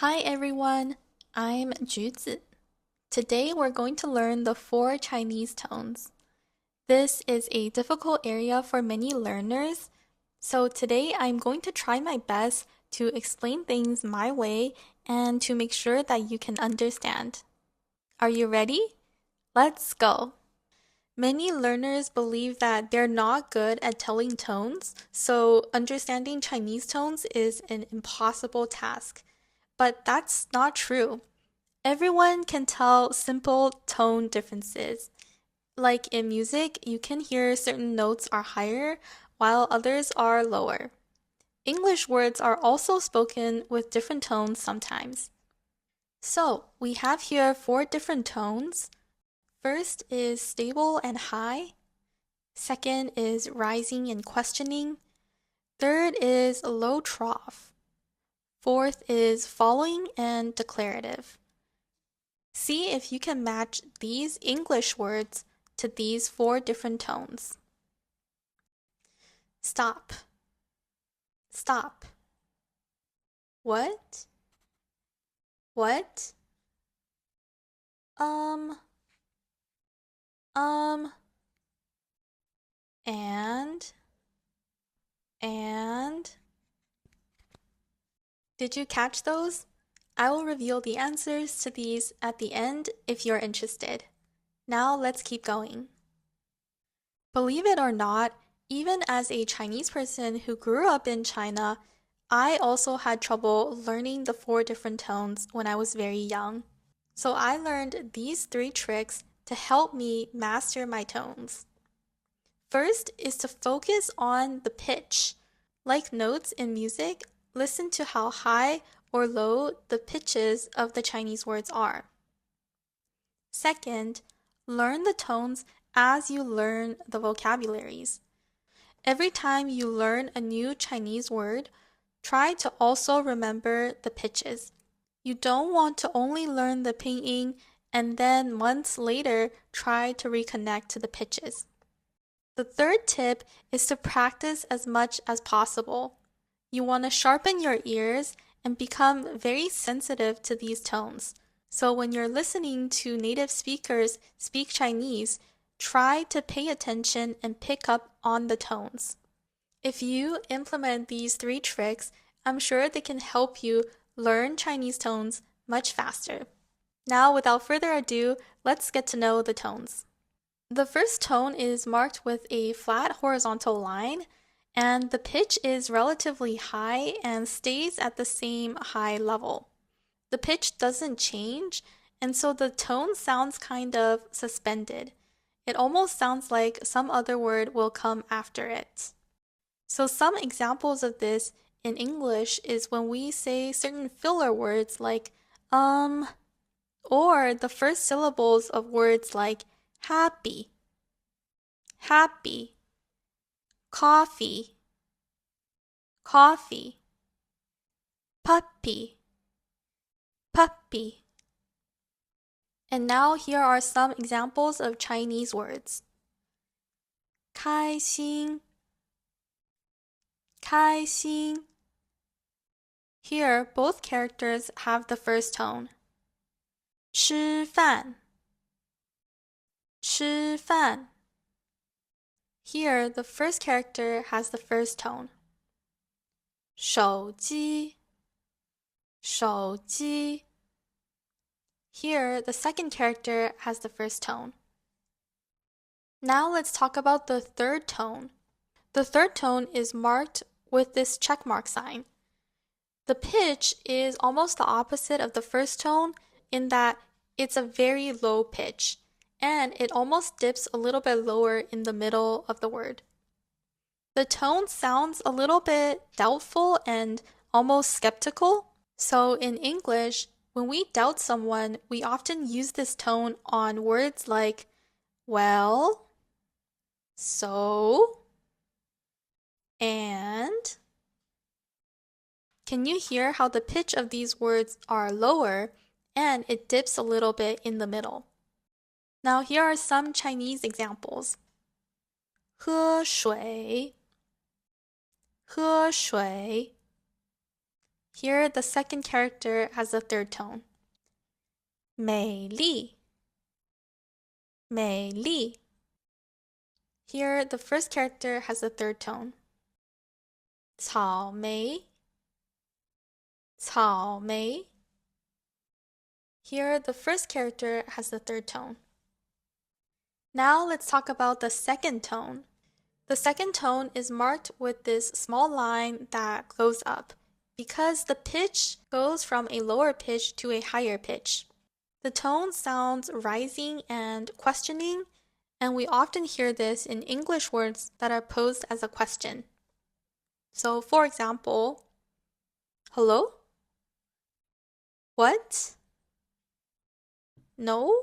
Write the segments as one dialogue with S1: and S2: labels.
S1: Hi everyone, I'm Juzi. Today we're going to learn the 4 Chinese tones. This is a difficult area for many learners, so today I'm going to try my best to explain things my way and to make sure that you can understand. Are you ready? Let's go! Many learners believe that they're not good at telling tones, so understanding Chinese tones is an impossible task. But that's not true. Everyone can tell simple tone differences. Like in music, you can hear certain notes are higher while others are lower. English words are also spoken with different tones sometimes. So, we have here 4 different tones. First is stable and high. Second is rising and questioning. Third is low trough. Fourth is falling and declarative. See if you can match these English words to these 4 different tones. Stop. Stop. What? What? Um. Um. And. And. Did you catch those? I will reveal the answers to these at the end if you're interested. Now let's keep going. Believe it or not, even as a Chinese person who grew up in China, I also had trouble learning the 4 different tones when I was very young. So I learned these 3 tricks to help me master my tones. First is to focus on the pitch. Like notes in music, listen to how high or low the pitches of the Chinese words are. Second, learn the tones as you learn the vocabularies. Every time you learn a new Chinese word, try to also remember the pitches. You don't want to only learn the pinyin and then months later try to reconnect to the pitches. The third tip is to practice as much as possible. You want to sharpen your ears and become very sensitive to these tones. So when you're listening to native speakers speak Chinese, try to pay attention and pick up on the tones. If you implement these 3 tricks, I'm sure they can help you learn Chinese tones much faster. Now, without further ado, let's get to know the tones. The first tone is marked with a flat horizontal line, and the pitch is relatively high and stays at the same high level. The pitch doesn't change, and so the tone sounds kind of suspended. It almost sounds like some other word will come after it. So some examples of this in English is when we say certain filler words like or the first syllables of words like happy, happy, coffee, coffee, puppy, puppy. And now here are some examples of Chinese words. 开心, 开心. Here, both characters have the first tone. 吃饭, 吃饭. Here, the first character has the first tone. 手机, 手机. Here, the second character has the first tone. Now let's talk about the third tone. The third tone is marked with this checkmark sign. The pitch is almost the opposite of the first tone in that it's a very low pitch, and it almost dips a little bit lower in the middle of the word. The tone sounds a little bit doubtful and almost skeptical. So in English, when we doubt someone, we often use this tone on words like well, so, and. Can you hear how the pitch of these words are lower and it dips a little bit in the middle? Now here are some Chinese examples. 喝水, 喝水. Here, the second character has the third tone. 美丽, 美丽. Here, the first character has the third tone. 草莓, 草莓. Here, the first character has the third tone. Now let's talk about the second tone. The second tone is marked with this small line that goes up because the pitch goes from a lower pitch to a higher pitch. The tone sounds rising and questioning, and we often hear this in English words that are posed as a question. So, for example, hello? What? No?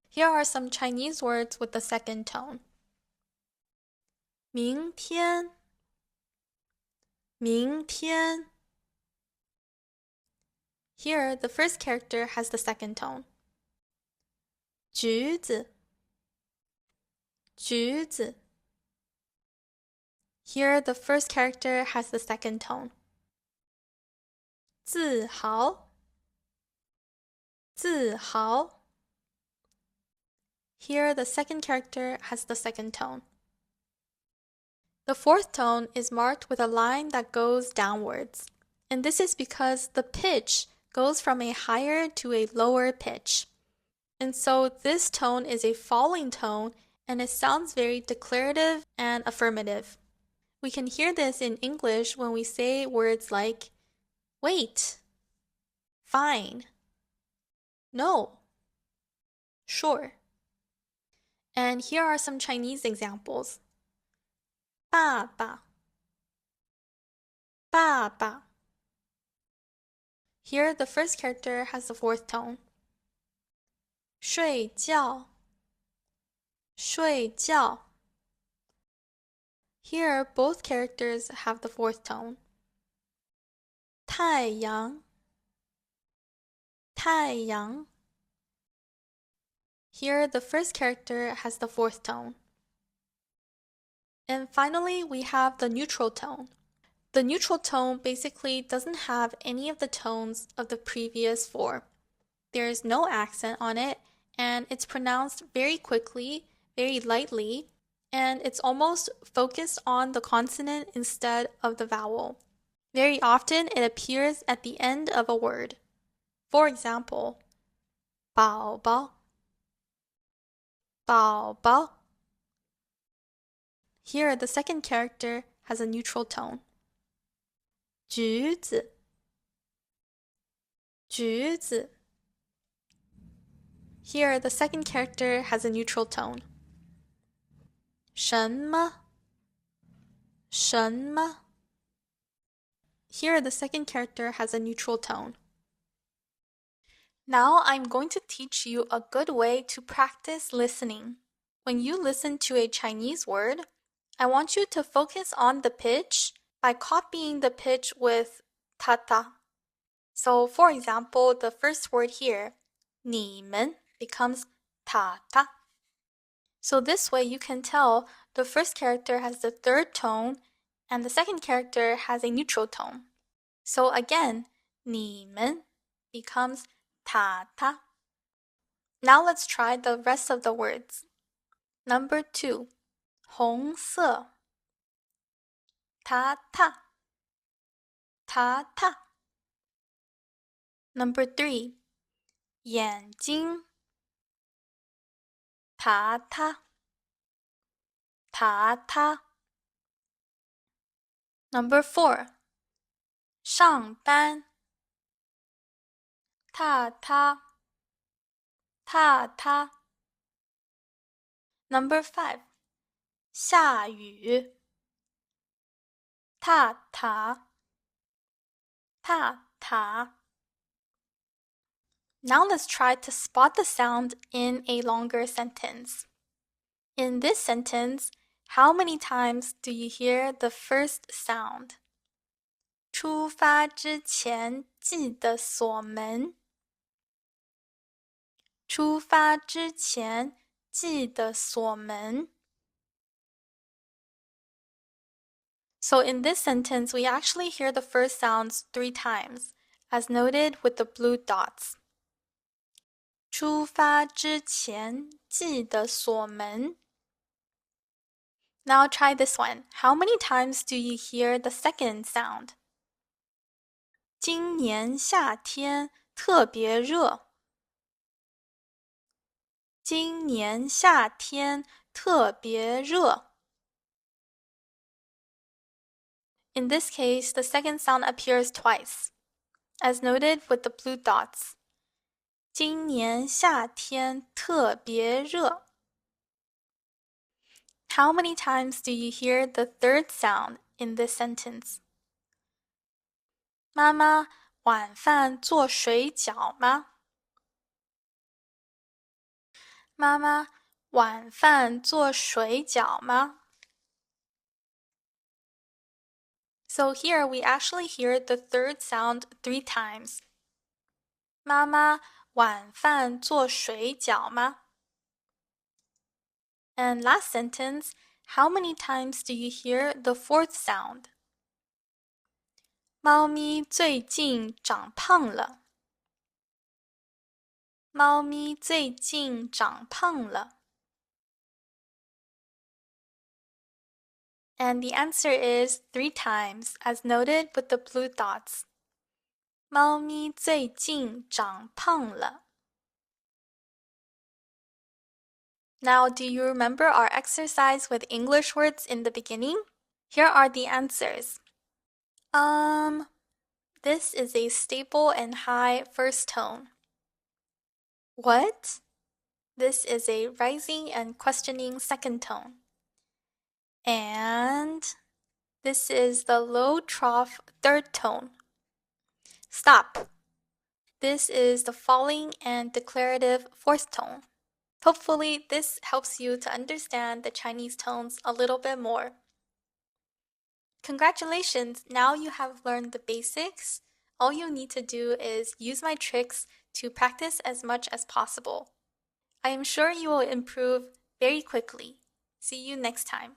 S1: Here are some Chinese words with the second tone. 明天, 明天. Here, the first character has the second tone. 橘子, 橘子. Here, the first character has the second tone. 自豪, 自豪. Here, the second character has the second tone. The fourth tone is marked with a line that goes downwards, and this is because the pitch goes from a higher to a lower pitch. And so this tone is a falling tone, and it sounds very declarative and affirmative. We can hear this in English when we say words like wait, fine, no, sure. And here are some Chinese examples. 爸爸, 爸爸. Here, the first character has the fourth tone. 睡觉, 睡觉. Here, both characters have the fourth tone. 太阳, 太阳. Here, the first character has the fourth tone. And finally, we have the neutral tone. The neutral tone basically doesn't have any of the tones of the previous four. There is no accent on it, and it's pronounced very quickly, very lightly, and it's almost focused on the consonant instead of the vowel. Very often, it appears at the end of a word. For example, 宝宝, 宝宝. Here, the second character has a neutral tone. 橘子, 橘子. Here, the second character has a neutral tone. 什么, 什么. Here, the second character has a neutral tone. Now I'm going to teach you a good way to practice listening. When you listen to a Chinese word, I want you to focus on the pitch by copying the pitch with ta ta. So, for example, the first word here, 你们, becomes ta ta. So this way you can tell the first character has the third tone and the second character has a neutral tone. So again, 你们 becomes ta ta. Now let's try the rest of the words. Number 2, 红色, ta ta, ta ta. Number 3, 眼睛, ta ta, ta ta. Number 4, 上班, ta ta, ta ta. Number 5, 下雨, ta ta, ta ta. Now let's try to spot the sound in a longer sentence. In this sentence, how many times do you hear the first sound? 出发之前记得锁门。出发之前记得锁门。So in this sentence, we actually hear the first sounds 3 times, as noted with the blue dots. 出发之前记得锁门. Now try this one. How many times do you hear the second sound? 今年夏天特别热. 今年夏天特别热. In this case, the second sound appears twice, as noted with the blue dots. 今年夏天特别热. How many times do you hear the third sound in this sentence? 妈妈，晚饭做水饺吗？妈妈，晚饭做水饺吗？ So here we actually hear the third sound 3 times. 妈妈，晚饭做水饺吗？ And last sentence, how many times do you hear the fourth sound? 猫咪最近长胖了。猫咪最近长胖了。And the answer is 3 times, as noted with the blue dots. 猫咪最近长胖了。Now, do you remember our exercise with English words in the beginning? Here are the answers. This is a stable and high first tone. What? This is a rising and questioning second tone. And this is the low trough third tone. Stop. This is the falling and declarative fourth tone. Hopefully, this helps you to understand the Chinese tones a little bit more. Congratulations! Now you have learned the basics. All you need to do is use my tricks to practice as much as possible. I am sure you will improve very quickly. See you next time.